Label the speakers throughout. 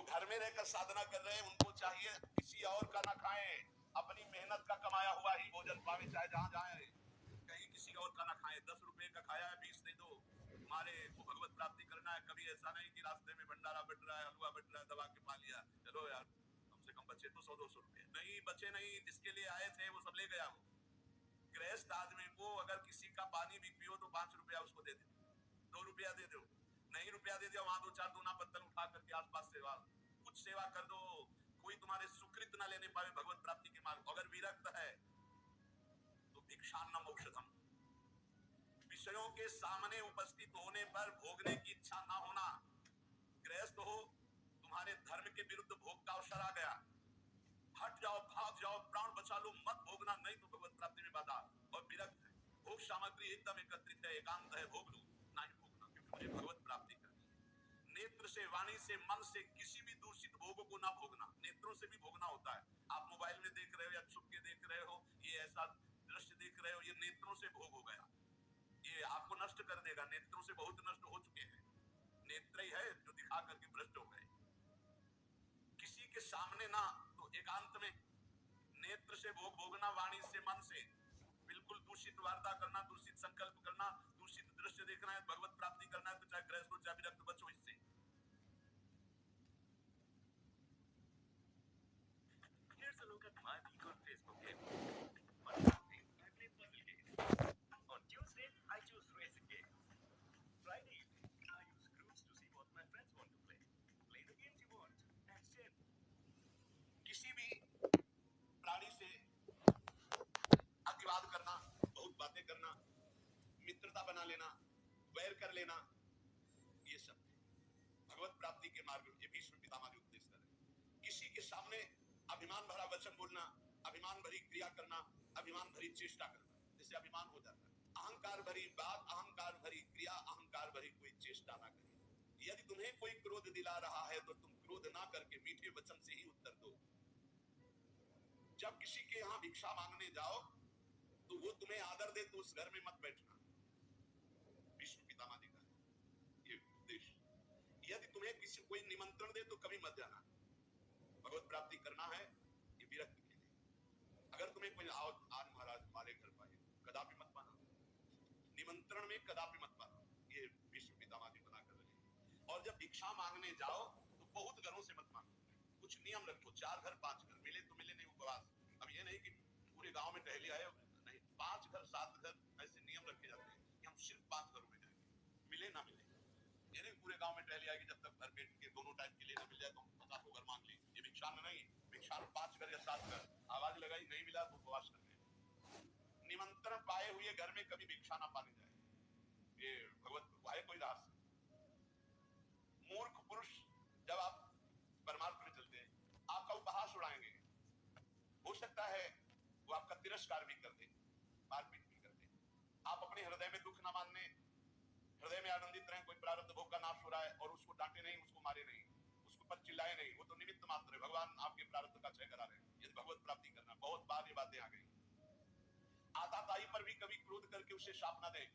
Speaker 1: घर में रहकर साधना कर रहे हैं, उनको चाहिए किसी और का ना खाएं, अपनी मेहनत का कमाया हुआ ही भोजन पावे, चाहे जहां जाए, कहीं किसी और का ना खाएं। 10 रुपए का खाया है 20 दे दो, तुम्हारे को भगवत प्राप्ति करना है। कभी ऐसा नहीं कि रास्ते में भंडारा बट रहा है, हलवा बट रहा है, दबा के पा लिया, चलो यार कम से कम बचे तो 100-200 रुपए। नहीं बचे, नहीं, जिसके लिए आए थे वो सब ले गया। वो गृहस्थ आदमी को अगर किसी का पानी भी पियो तो 5 रुपया उसको दे दो, 2 रुपया दे दो, नहीं रुपया दे दिया, वहां 2-4 दूना पत्तल उठा करके आसपास सेवा, कुछ सेवा कर दो। कोई तुम्हारे सुकृत ना लेने पावे भगवत प्राप्ति के मार्ग। अगर विरक्त है तो भिक्षान्नम औषधम, विषयों के सामने उपस्थित होने पर भोगने की इच्छा ना होना। गृहस्थ हो, तुम्हारे धर्म के विरुद्ध भोग का अवसर आ गया, हट जाओ, भाग जाओ, प्राण बचा लो, मत भोगना, नहीं तो भगवत प्राप्ति में बाधा। और विरक्त है, भोग सामग्री एकदम एकत्रित है, एकांत है, भोग लो, नहीं भोगना, क्योंकि मुझे भगवत प्राप्ति करनी है। नेत्र से, वाणी से, मन से किसी भी दूषित भोग को ना भोगना। नेत्रों से भी भोगना होता है। आप मोबाइल में देख रहे हो या छुप के देख रहे हो, ये ऐसा दृश्य देख रहे हो, ये नेत्रों से भोग हो गया, ये आपको नष्ट कर देगा। नेत्रों से बहुत नष्ट हो चुके हैं, नेत्र ही है जो दिखा करके भ्रष्ट हो गए। किसी के सामने ना, तो एकांत में नेत्र से भोग भोगना, वाणी से, मन से बिल्कुल दूषित वार्ता करना, दूषित संकल्प करना, दूषित दृश्य देखना है, भगवत प्राप्ति करना है तो चाहे गृहस्थ हो चाहे विरक्त, बचो इससे। Here's a look at my week on Facebook game. Monday, I play puzzle games. On Tuesday, I choose racing games. Friday evening, I use groups to see what my friends want to play. Play the games you want and share. किसी भी प्राणी से अतिवाद करना, बहुत बातें करना, मित्रता बना लेना, वैर कर लेना, ये सब भगवत प्राप्ति के मार्ग में, ये भीष्म पितामह जी उपदेश कर रहे हैं। किसी के सामने अभिमान भरा वचन बोलना, अभिमान भरी क्रिया करना, अभिमान भरी चेष्टा करना, जिससे अभिमान हो जाता है। अहंकार भरी बात, अहंकार भरी क्रिया, अहंकार भरी कोई चेष्टा ना करें। यदि तुम्हें कोई क्रोध दिला रहा है तो तुम क्रोध ना करके मीठे वचन से ही उत्तर दो। जब किसी के यहाँ भिक्षा मांगने जाओ तो वो तुम्हें आदर दे तो उस घर में मत बैठना। भीष्म पितामह जी का ये उपदेश। यदि तुम्हें किसी कोई निमंत्रण दे तो कभी मत जाना। भगवत प्राप्ति करना है, ये विरक्त के लिए। अगर तुम्हें कोई आओ, आज महाराज हमारे घर पाए, कदापि मत माना, निमंत्रण में कदापि मत माना, ये भीष्म पितामह जी मना कर रहे हैं। और जब भिक्षा मांगने जाओ तो बहुत घरों से मत मांगो, कुछ नियम रखो, 4 घर 5 घर, मिले तो मिले, नहीं उपवास। अब ये नहीं कि पूरे गांव में टहली आए, नहीं, 5 घर 7 घर ऐसे नियम रखे जाते हैं कि हम सिर्फ 5 घरों में जाएंगे, मिले ना मिले। ये नहीं पूरे गांव में टहली आएगी, जब तक भर पेट के दोनों टाइम के लिए ना मिल जाए तो 50 घर मांग ली। ये भिक्षान नहीं, भिक्षान 5 घर या 7 घर, आवाज लगाई नहीं मिला तो उपवास करने। निमंत्रण पाए हुए घर में कभी भिक्षा ना पाने जाए, ये भगवत है कोई रास। मूर्ख पुरुष जब आप परमार्थ में चलते हैं, आपका उपहास उड़ाएंगे, हो सकता है वो आपका तिरस्कार भी कर दे, मारपीट भी कर दे। आप अपने हृदय में दुख ना मानने, हृदय में आनंदित रहें। कोई प्रारब्ध भोग का नाश हो रहा है और उसको डांटे नहीं, उसको मारे नहीं, उसको पर चिल्लाए नहीं, वो तो निमित्त मात्र है, भगवान आपके प्रारब्ध का क्षय करा रहे हैं। यदि भगवत प्राप्ति करना, बहुत बार ये बातें आ गई। आताताई पर भी कभी क्रोध करके उसे शाप ना दें।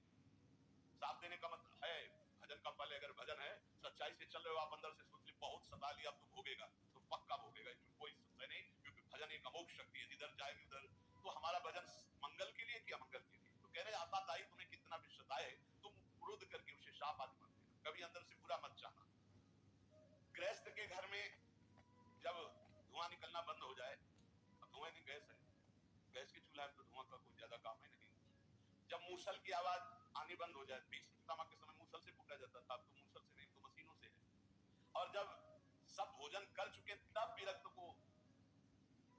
Speaker 1: शाप देने का मतलब है भजन का फल, अगर भजन है, सच्चाई से चल रहे हो आप, अंदर से सोच ली बहुत सता लिया, अब तो भोगेगा, तो पक्का भोगेगा, इसमें कोई संशय नहीं, क्योंकि भजन एक अमोघ शक्ति है, जिधर जाएगी उधर। तो हमारा भजन मंगल के लिए कि अमंगल के लिए? तो कह रहे आताताई तुम्हें कितना भी सताए, तुम क्रोध करके उसे शाप आदि मत देना, कभी अंदर से बुरा मत चाहना। गृहस्थ के घर में जब धुआं निकलना बंद हो जाए, अब धुआं की गैस है, गैस के चूल्हा में तो धुआं का कोई ज्यादा काम है नहीं। जब मूसल की आवाज आनी बंद हो जाए, भीष्म पितामह के समय मूसल से फूटा जाता था, अब तो मूसल से नहीं तो मशीनों से है। और जब सब भोजन कर चुके तब विरक्त को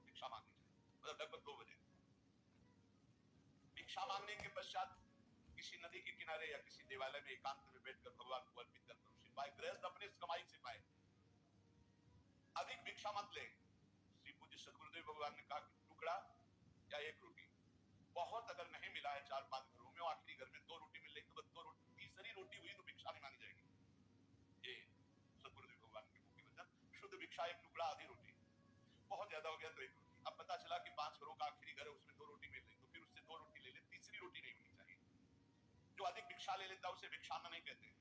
Speaker 1: भिक्षा मांगनी चाहिए, मतलब लगभग 2 बजे। भिक्षा मांगने के पश्चात किसी नदी के किनारे या किसी देवालय में एकांत में बैठकर भगवान को अर्पित कर उसे पाए। गृहस्थ अपने कमाई से पाए, अधिक भिक्षा मत ले। श्री पूज्य सदगुरुदेव भगवान ने कहा कि टुकड़ा या 1 रोटी, बहुत अगर नहीं मिला है 4-5 घरों में, आखिरी घर में 2 रोटी मिल रही तो बस 2 रोटी, तीसरी रोटी हुई तो भिक्षा नहीं मानी जाएगी। ये सदगुरुदेव भगवान के मुख्य वचन। शुद्ध भिक्षा 1 टुकड़ा, आधी रोटी, बहुत ज्यादा हो गया तो 1 रोटी। अब पता चला कि 5 घरों का आखिरी घर है, उसमें 2 रोटी मिल रही, तो फिर उससे 2 रोटी ले ले, तीसरी रोटी नहीं होनी चाहिए। जो अधिक भिक्षा ले लेता है उसे भिक्षान्न नहीं कहते।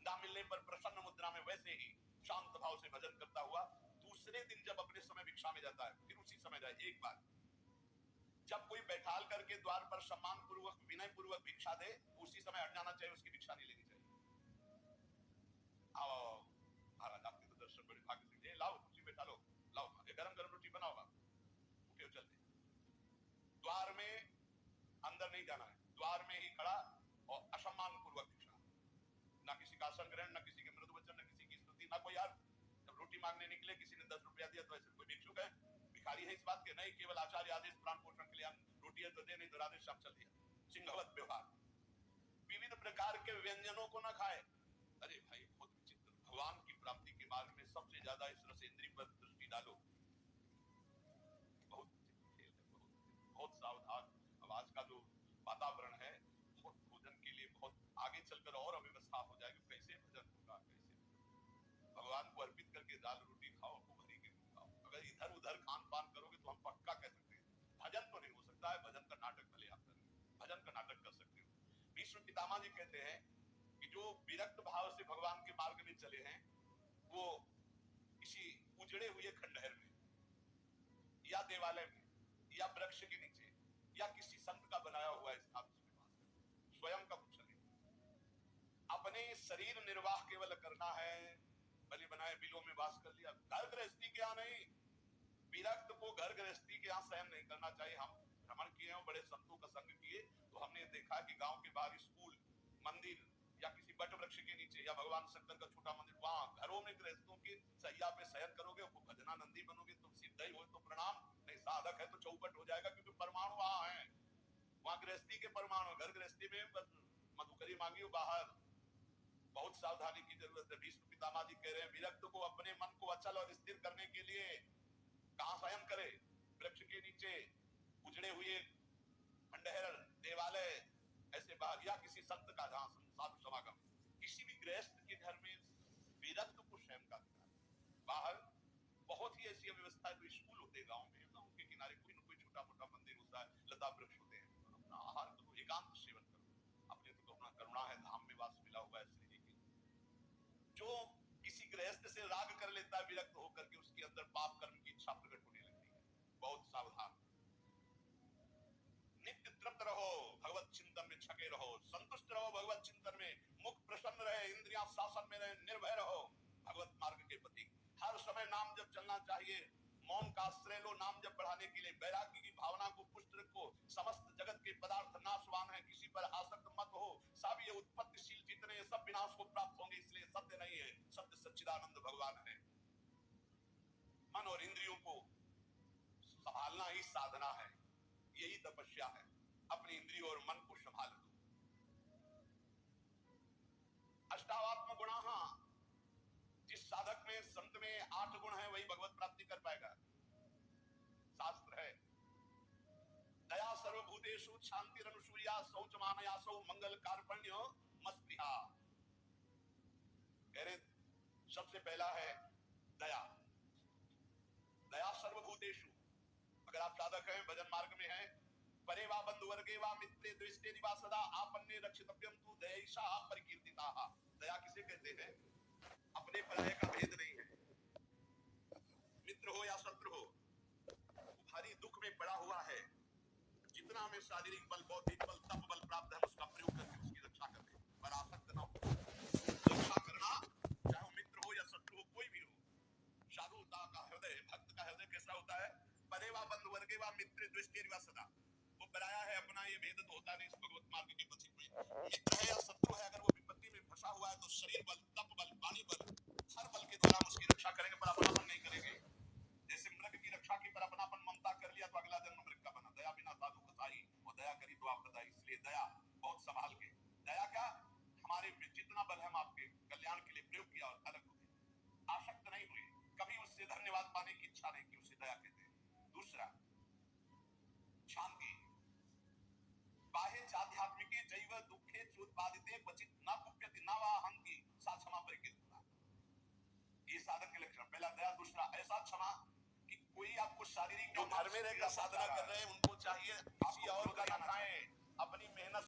Speaker 1: ना मिलने पर प्रसन्न मुद्रा में वैसे ही शांत भाव से भजन करता हुआ दूसरे दिन जब अपने समय भिक्षा में जाता है, फिर उसी समय जाए। एक बार जब कोई बैठाल करके द्वार पर सम्मान पूर्वक विनय पूर्वक भिक्षा दे, उसी समय हट जाना चाहिए, उसकी भिक्षा नहीं लेनी चाहिए। आओ महाराज, आपके तो दर्शन बड़े भाग्य से, लाओ कुर्सी बैठा लो, लाओ गरम गरम रोटी बनाओ, उठे चलते। द्वार में अंदर नहीं जाना है, द्वार में ही खड़ा और असम्मान पूर्वक भिक्षा, ना किसी का आसन ग्रहण, ना किसी के मृदु वचन, ना किसी की स्तुति, ना कोई। यार जब रोटी मांगने निकले, किसी ने 10 रुपया दिया तो ऐसे कोई भिक्षुक है, भिखारी है इस बात के नहीं, केवल आचार्य आदेश प्राण पोषण के लिए रोटी है तो दे, नहीं तो राधे श्याम चल दिया। सिंहवत व्यवहार, विविध प्रकार के व्यंजनों को न खाए। अरे भाई बहुत विचित्र। भगवान की प्राप्ति के मार्ग में सबसे ज्यादा इस रस इंद्रिय पर दृष्टि डालो। बहुत खेल है, बहुत सावधान। अब आज का जो वातावरण है, बहुत भोजन के लिए बहुत आगे चलकर और अव्यवस्था हो जाएगी। कैसे भजन होगा, कैसे भगवान को अर्पित करके दाल रोटी खाओ, भरी के खाओ। अगर इधर उधर खान पान करोगे तो हम पक्का कह सकते हैं भजन तो नहीं हो सकता है। भजन का नाटक भले आप करें, भजन का नाटक कर सकते हो। भीष्म पितामह जी कहते हैं कि जो विरक्त भाव से भगवान के मार्ग में चले हैं, वो किसी उजड़े हुए खंडहर में या देवालय में या वृक्ष के नीचे या किसी संत का बनाया हुआ स्थान में वास करें, स्वयं का कुछ नहीं। अपने शरीर निर्वाह केवल करना है, बलि बनाए बिलों में वास कर लिया। घर गृहस्थी के यहाँ नहीं, विरक्त को घर गृहस्थी के यहाँ शयन नहीं करना चाहिए। हम भ्रमण किए हैं, बड़े संतों का संग किए, तो हमने देखा कि गांव के बाहर स्कूल, मंदिर या किसी बट वृक्ष के नीचे या भगवान शंकर का छोटा मंदिर, वहां घरों में गृहस्थों के सैया पे शयन करोगे, भजनानंदी बनोगे तो सिद्ध ही हो तो प्रणाम, नहीं साधक है तो चौपट हो जाएगा, क्योंकि परमाणु वहां है, वहां गृहस्थी के परमाणु। घर गृहस्थी में बस मधुकरी मांगियो बाहर, बहुत सावधानी की जरूरत है। भीष्म पितामह जी कह रहे हैं विरक्त को अपने मन को अचल और स्थिर करने के लिए कहां शयन करे? वृक्ष के नीचे, उजड़े हुए खंडहर, देवालय, ऐसे बाहर या किसी संत का जहां साधु समागम। किसी भी गृहस्थ के घर में विरक्त को शयन का अधिकार। बाहर बहुत ही ऐसी व्यवस्था है, तो स्कूल होते हैं गाँव में, गाँव के किनारे कोई न कोई छोटा मोटा मंदिर होता है, लता वृक्ष होते हैं, अपना आहार करो, एकांत सेवन करो। अपने तो अपना करुणा है, धाम में वास मिला हुआ है श्री जी की। जो किसी गृहस्थ से राग कर लेता है विरक्त होकर के, उसके अंदर पाप कर्म की इच्छा प्रकट होने लगती है। बहुत सावधान। नित्य तृप्त रहो, भगवत चिंतन में छके रहो, संतुष्ट रहो भगवत चिंतन में, मुख प्रसन्न रहे, इंद्रियां शासन में रहे, निर्भय रहो भगवत मार्ग के प्रति। हर समय नाम जप चलना चाहिए। मौन का आश्रय लो नाम जप बढ़ाने के लिए। वैराग्य की भावना को पुष्ट रखो। समस्त जगत के पदार्थ नाशवान है, किसी पर आसक्त मत हो। सब ये उत्पत्तिशील जितने सब विनाश को प्राप्त होंगे, इसलिए सत्य नहीं है, सत्य सच्चिदानंद भगवान है। मन और इंद्रियों को संभालना ही साधना है, यही तपस्या है। अपनी इंद्रियों और मन को संभाल लो। अष्टावात्म गुणाः, जिस साधक में संत में 8 गुण है वही भगवत प्राप्ति कर पाएगा। शास्त्र है दया सर्वभूतेषु शांतिरनुसूया शौचमानयासो मंगल कार्पण्य मस्तिहा। कह रहे सबसे पहला है दया। दया सर्वभूतेषु। अगर आप साधक हैं, भजन मार्ग में हैं, परे वा बंधु वर्गे वा मित्रे द्विष्टे निवा सदा आपन्ने रक्षितव्यम तु दयैषा परिकीर्तिताः। दया किसे कहते हैं? अपने पराये का भेद नहीं है। मित्र हो या शत्रु हो, भारी दुख में पड़ा हुआ है, जितना हमें शारीरिक बल, बौद्धिक बल, तप बल प्राप्त है, उसका प्रयोग करके उसकी रक्षा करते, पर आसक्त न हो। रक्षा करना, चाहे वो मित्र हो या शत्रु हो, कोई भी हो। साधुता का हृदय, भक्त का हृदय कैसा होता है? परे वा बंधु वर्गे वा मित्र द्विष्टे निवा सदा। वो पराया है अपना, ये भेद तो होता नहीं इस भगवत मार्ग के पथिक में। मित्र है या शत्रु है, अगर वो विपत्ति में फंसा हुआ है तो शरीर बल, तप बल, वाणी बल, हर बल के द्वारा उसकी रक्षा करेंगे, पर अपनापन नहीं करेंगे। जैसे मृग की रक्षा की पर अपनापन ममता कर लिया तो अगला जन्म मृग का बना। दया बिना साधु कसाई, वो दया करी तो आप बताइए। इसलिए दया बहुत संभाल के। दया क्या? हमारे जितना बल हम आपके कल्याण के लिए प्रयोग किया और अलग हो गए, आसक्त नहीं हुए, कभी उससे धन्यवाद पाने की इच्छा नहीं की, उसे दया कहते हैं। दूसरा शांति। बाह्य आध्यात्मिके जैव दुखे चोत्पादिते क्वचित न कुप्यति न वा हन्ति सा क्षमा परिकीर्तिता। ये साधक के लक्षण। पहला दया, दूसरा ऐसा क्षमा कि कोई आपको शारीरिक, जो घर में रहकर साधना कर रहे हैं उनको चाहिए किसी और का ना खाएं।